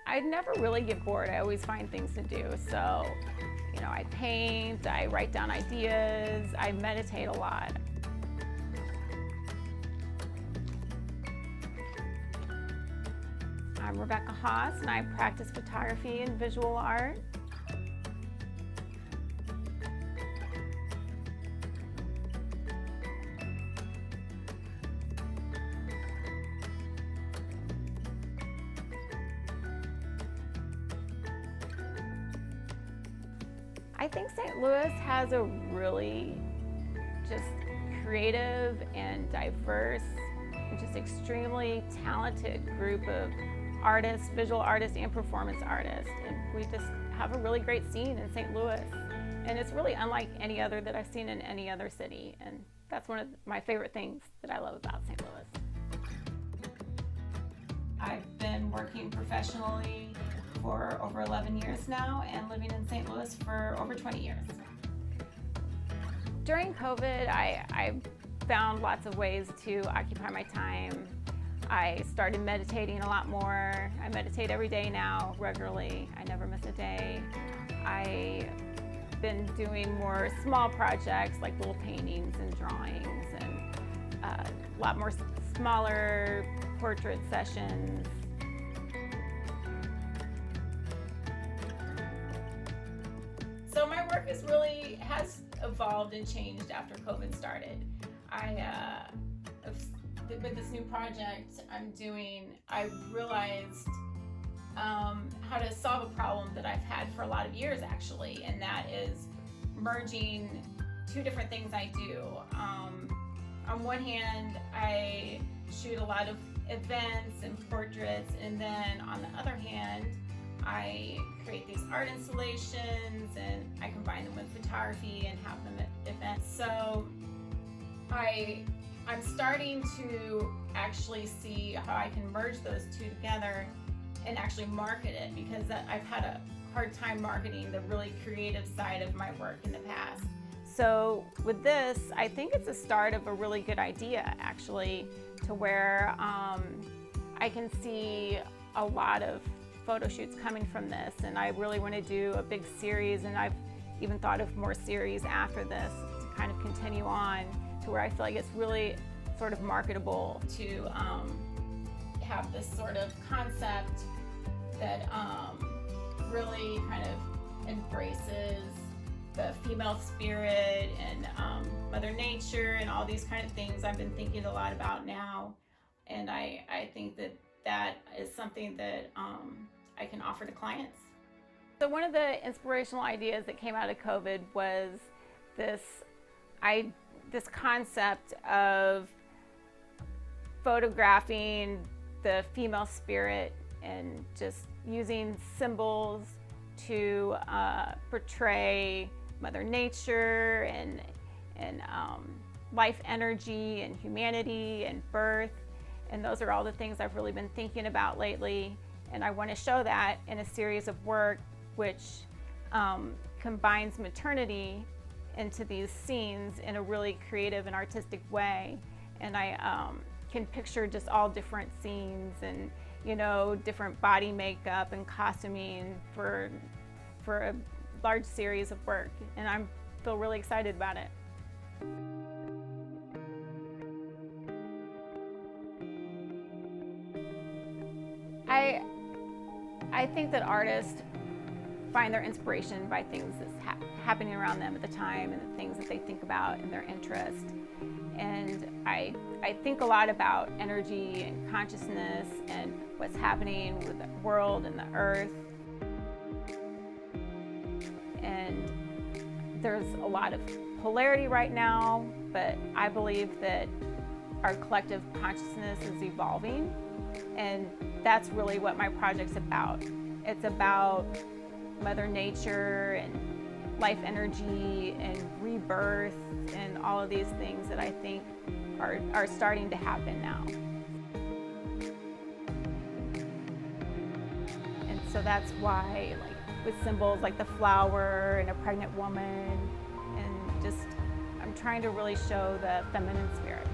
I never really get bored. I always find things to do. So, I paint, I write down ideas, I meditate a lot. I'm Rebecca Haas, and I practice photography and visual art. I think St. Louis has a really just creative and diverse and just extremely talented group of artists, visual artists and performance artists. And we just have a really great scene in St. Louis. And it's really unlike any other that I've seen in any other city. And that's one of my favorite things that I love about St. Louis. I've been working professionally for over 11 years now and living in St. Louis for over 20 years. During COVID, I found lots of ways to occupy my time. I started meditating a lot more. I meditate every day now, regularly. I never miss a day. I've been doing more small projects like little paintings and drawings and a lot more smaller portrait sessions. So my work has evolved and changed after COVID started. With this new project I'm doing, I realized how to solve a problem that I've had for a lot of years actually, and that is merging two different things I do. On one hand, I shoot a lot of events and portraits, and then on the other hand, I create these art installations and I combine them with photography and have them at events. So I'm starting to actually see how I can merge those two together and actually market it, because I've had a hard time marketing the really creative side of my work in the past. So with this, I think it's a start of a really good idea actually, to where I can see a lot of photo shoots coming from this, and I really want to do a big series, and I've even thought of more series after this to kind of continue on to where I feel like it's really sort of marketable to have this sort of concept that really kind of embraces the female spirit and Mother Nature and all these kind of things I've been thinking a lot about now, and I think that is something that I can offer to clients. So one of the inspirational ideas that came out of COVID was this concept of photographing the female spirit and just using symbols to portray Mother Nature and life energy and humanity and birth. And those are all the things I've really been thinking about lately. And I want to show that in a series of work which combines maternity into these scenes in a really creative and artistic way. And I can picture just all different scenes and, different body makeup and costuming for a large series of work. And I feel really excited about it. I think that artists find their inspiration by things that's happening around them at the time and the things that they think about and their interest. And I think a lot about energy and consciousness and what's happening with the world and the earth. And there's a lot of polarity right now, but I believe that our collective consciousness is evolving, and that's really what my project's about. It's about Mother Nature and life energy and rebirth and all of these things that I think are starting to happen now. And so that's why, with symbols like the flower and a pregnant woman, and just I'm trying to really show the feminine spirit.